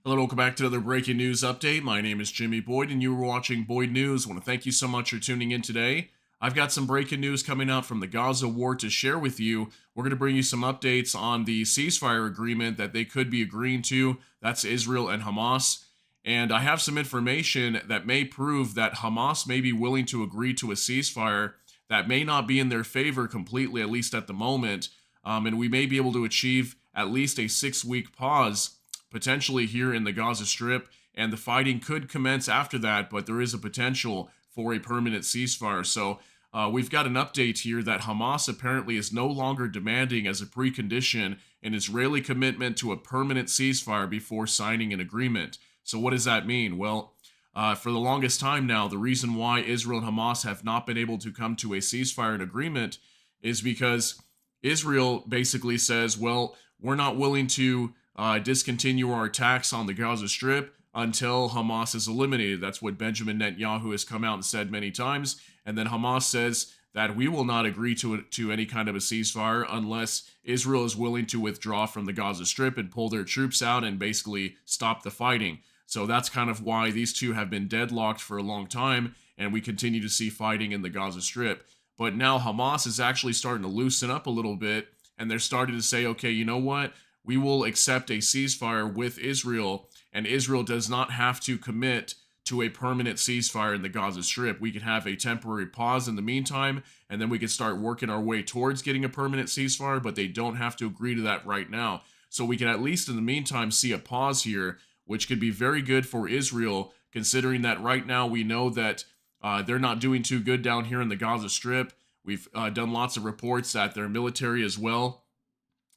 Hello, welcome back to another breaking news update. My name is Jimmy Boyd, and you were watching Boyd News. I want to thank you so much for tuning in today. I've got some breaking news coming out from the Gaza war to share with you. We're going to bring you some updates on the ceasefire agreement that they could be agreeing to. That's Israel and Hamas. And I have some information that may prove that Hamas may be willing to agree to a ceasefire that may not be in their favor completely, at least at the moment. And we may be able to achieve at least a 6 week pause potentially here in the Gaza Strip, and the fighting could commence after that, but there is a potential for a permanent ceasefire. So we've got an update here that Hamas apparently is no longer demanding as a precondition an Israeli commitment to a permanent ceasefire before signing an agreement. So what does that mean? Well, for the longest time now, the reason why Israel and Hamas have not been able to come to a ceasefire and agreement is because Israel basically says, well, we're not willing to discontinue our attacks on the Gaza Strip until Hamas is eliminated. That's what Benjamin Netanyahu has come out and said many times. And then Hamas says that we will not agree to any kind of a ceasefire unless Israel is willing to withdraw from the Gaza Strip and pull their troops out and basically stop the fighting. So that's kind of why these two have been deadlocked for a long time, and we continue to see fighting in the Gaza Strip. But now Hamas is actually starting to loosen up a little bit, and they're starting to say, okay, you know what? We will accept a ceasefire with Israel, and Israel does not have to commit to a permanent ceasefire in the Gaza Strip. We can have a temporary pause in the meantime, and then we can start working our way towards getting a permanent ceasefire, but they don't have to agree to that right now. So we can at least in the meantime see a pause here, which could be very good for Israel, considering that right now we know that they're not doing too good down here in the Gaza Strip. We've done lots of reports that their military as well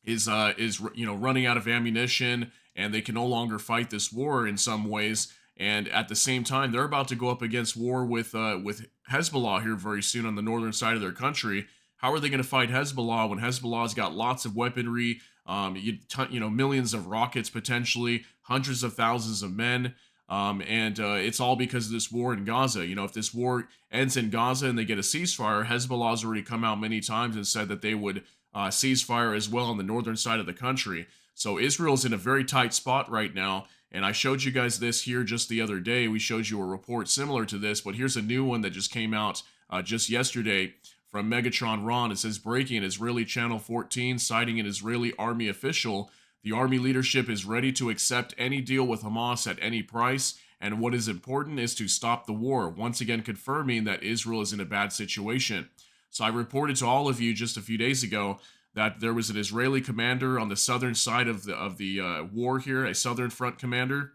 is running out of ammunition, and they can no longer fight this war in some ways. And at the same time, they're about to go up against war with Hezbollah here very soon on the northern side of their country. How are they going to fight Hezbollah when Hezbollah's got lots of weaponry, millions of rockets potentially, hundreds of thousands of men, and it's all because of this war in Gaza. If this war ends in Gaza and they get a ceasefire, Hezbollah's already come out many times and said that they would ceasefire as well on the northern side of the country. So Israel's in a very tight spot right now. And I showed you guys this here just the other day. We showed you a report similar to this, but here's a new one that just came out just yesterday from Megatron Ron. It says, breaking Israeli Channel 14, citing an Israeli army official. The army leadership is ready to accept any deal with Hamas at any price. And what is important is to stop the war, once again confirming that Israel is in a bad situation. So I reported to all of you just a few days ago that there was an Israeli commander on the southern side of the war here, a southern front commander,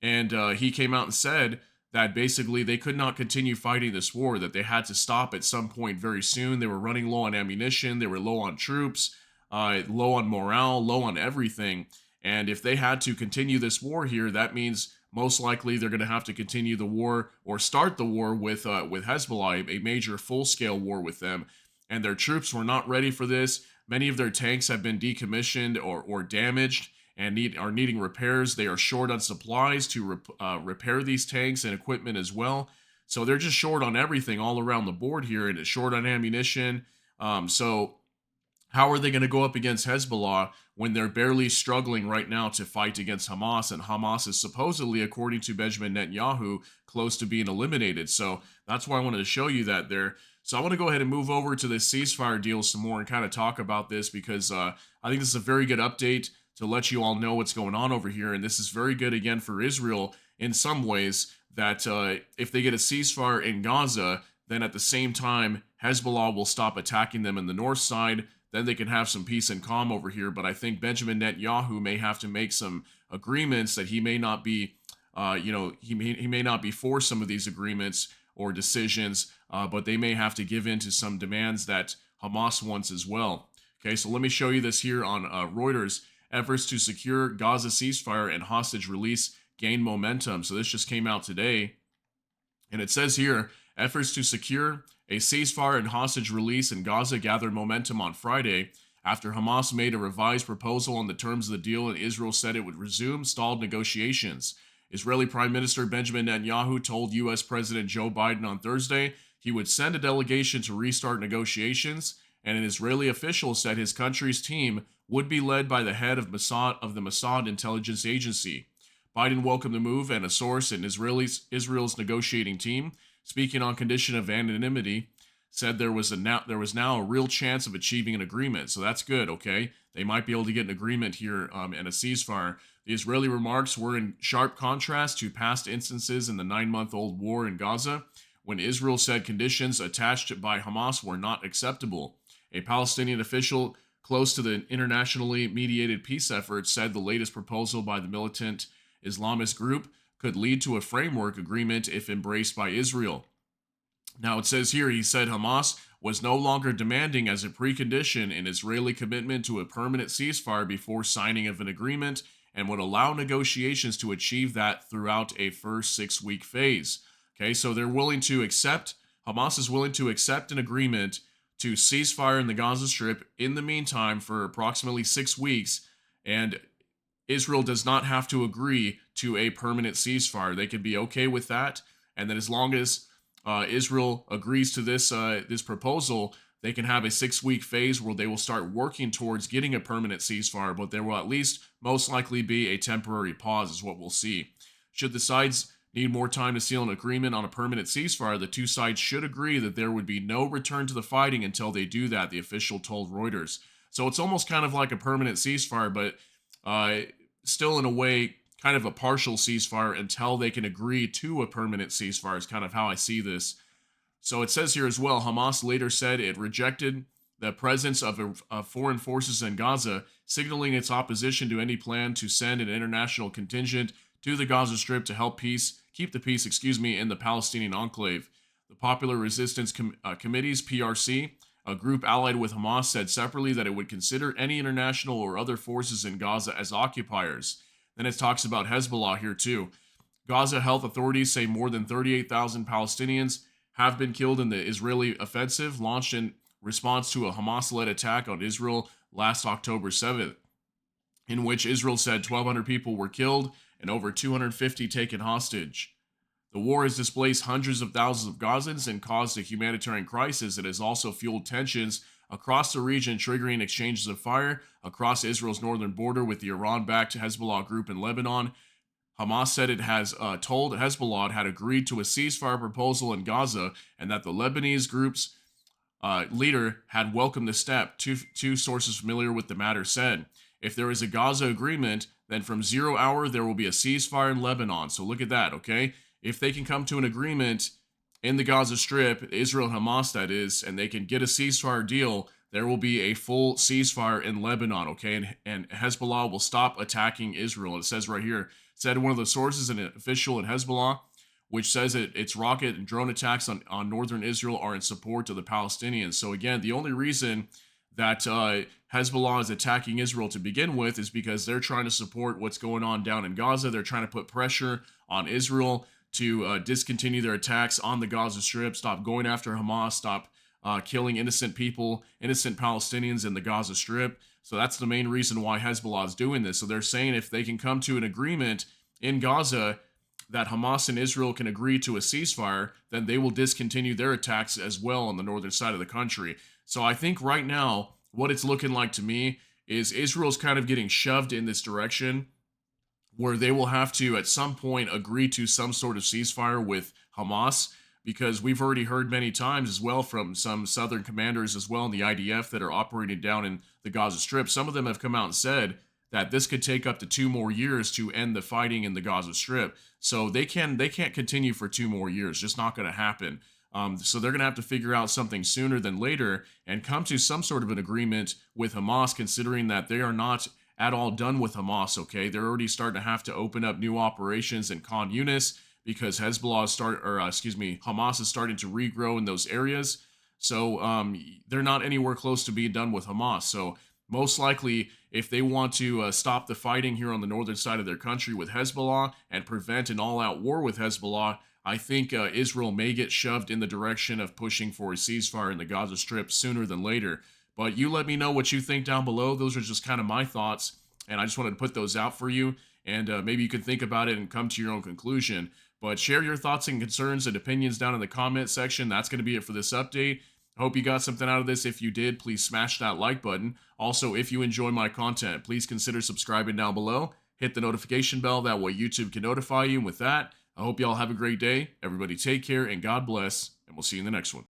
and he came out and said that basically they could not continue fighting this war, that they had to stop at some point very soon. They were running low on ammunition, they were low on troops, low on morale, low on everything. And if they had to continue this war here, that means most likely they're going to have to continue the war or start the war with Hezbollah, a major full-scale war with them. And their troops were not ready for this. Many of their tanks have been decommissioned or damaged and are needing repairs. They are short on supplies to repair these tanks and equipment as well. So they're just short on everything all around the board here, and it's short on ammunition. So how are they going to go up against Hezbollah when they're barely struggling right now to fight against Hamas? And Hamas is supposedly, according to Benjamin Netanyahu, close to being eliminated. So that's why I wanted to show you that there. So I want to go ahead and move over to this ceasefire deal some more and kind of talk about this because I think this is a very good update to let you all know what's going on over here. And this is very good, again, for Israel in some ways, that if they get a ceasefire in Gaza, then at the same time, Hezbollah will stop attacking them in the north side. Then they can have some peace and calm over here. But I think Benjamin Netanyahu may have to make some agreements that he may not be, he may not be for some of these agreements or decisions, but they may have to give in to some demands that Hamas wants as well. Okay, so let me show you this here on Reuters. Efforts to secure Gaza ceasefire and hostage release gain momentum. So this just came out today. And it says here, efforts to secure a ceasefire and hostage release in Gaza gathered momentum on Friday after Hamas made a revised proposal on the terms of the deal and Israel said it would resume stalled negotiations. Israeli Prime Minister Benjamin Netanyahu told U.S. President Joe Biden on Thursday he would send a delegation to restart negotiations, and an Israeli official said his country's team would be led by the head of the Mossad intelligence agency. Biden welcomed the move, and a source in Israel's negotiating team, speaking on condition of anonymity, said there was now a real chance of achieving an agreement. So that's good, okay? They might be able to get an agreement here and a ceasefire. The Israeli remarks were in sharp contrast to past instances in the 9-month-old war in Gaza, when Israel said conditions attached by Hamas were not acceptable. A Palestinian official close to the internationally mediated peace effort said the latest proposal by the militant Islamist group could lead to a framework agreement if embraced by Israel. Now it says here, he said Hamas was no longer demanding as a precondition an Israeli commitment to a permanent ceasefire before signing of an agreement, and would allow negotiations to achieve that throughout a first 6-week phase. Okay, so they're willing to accept, Hamas is willing to accept an agreement to ceasefire in the Gaza Strip in the meantime for approximately 6 weeks, and Israel does not have to agree to a permanent ceasefire. They could be okay with that, and then as long as Israel agrees to this proposal, they can have a 6-week phase where they will start working towards getting a permanent ceasefire, but there will at least most likely be a temporary pause, is what we'll see. Should the sides need more time to seal an agreement on a permanent ceasefire, the two sides should agree that there would be no return to the fighting until they do that, the official told Reuters. So it's almost kind of like a permanent ceasefire, but still in a way kind of a partial ceasefire until they can agree to a permanent ceasefire is kind of how I see this. So it says here as well, Hamas later said it rejected the presence of foreign forces in Gaza, signaling its opposition to any plan to send an international contingent to the Gaza Strip to help keep the peace, in the Palestinian enclave. The Popular Resistance Committee's PRC, a group allied with Hamas, said separately that it would consider any international or other forces in Gaza as occupiers. Then it talks about Hezbollah here too. Gaza health authorities say more than 38,000 Palestinians have been killed in the Israeli offensive launched in response to a Hamas-led attack on Israel last October 7th, in which Israel said 1,200 people were killed and over 250 taken hostage. The war has displaced hundreds of thousands of Gazans and caused a humanitarian crisis. It has also fueled tensions across the region, triggering exchanges of fire across Israel's northern border with the Iran-backed Hezbollah group in Lebanon. Hamas said it has told Hezbollah it had agreed to a ceasefire proposal in Gaza and that the Lebanese group's leader had welcomed the step, two sources familiar with the matter said. If there is a Gaza agreement, then from 0 hour there will be a ceasefire in Lebanon. So look at that, okay? If they can come to an agreement in the Gaza Strip, Israel and Hamas that is, and they can get a ceasefire deal, there will be a full ceasefire in Lebanon, okay? And Hezbollah will stop attacking Israel. It says right here, said one of the sources, an official in Hezbollah, which says its rocket and drone attacks on northern Israel are in support of the Palestinians. So again, the only reason that Hezbollah is attacking Israel to begin with is because they're trying to support what's going on down in Gaza. They're trying to put pressure on Israel to discontinue their attacks on the Gaza Strip, stop going after Hamas, stop killing innocent people, innocent Palestinians in the Gaza Strip. So that's the main reason why Hezbollah is doing this. So they're saying if they can come to an agreement in Gaza that Hamas and Israel can agree to a ceasefire, then they will discontinue their attacks as well on the northern side of the country. So I think right now, what it's looking like to me is Israel's kind of getting shoved in this direction where they will have to, at some point, agree to some sort of ceasefire with Hamas, because we've already heard many times as well from some Southern commanders as well in the IDF that are operating down in the Gaza Strip. Some of them have come out and said that this could take up to 2 more years to end the fighting in the Gaza Strip. So they can't continue for 2 more years. Just not going to happen. So they're going to have to figure out something sooner than later and come to some sort of an agreement with Hamas, considering that they are not at all done with Hamas, okay? They're already starting to have to open up new operations in Khan Yunis because Hamas is starting to regrow in those areas. So they're not anywhere close to being done with Hamas. So most likely, if they want to stop the fighting here on the northern side of their country with Hezbollah and prevent an all-out war with Hezbollah, I think Israel may get shoved in the direction of pushing for a ceasefire in the Gaza Strip sooner than later. But you let me know what you think down below. Those are just kind of my thoughts, and I just wanted to put those out for you, and maybe you can think about it and come to your own conclusion. But share your thoughts and concerns and opinions down in the comment section. That's going to be it for this update. I hope you got something out of this. If you did, please smash that like button. Also, if you enjoy my content, please consider subscribing down below. hit the notification bell. That way YouTube can notify you. And with that, I hope y'all have a great day. Everybody take care and God bless, and we'll see you in the next one.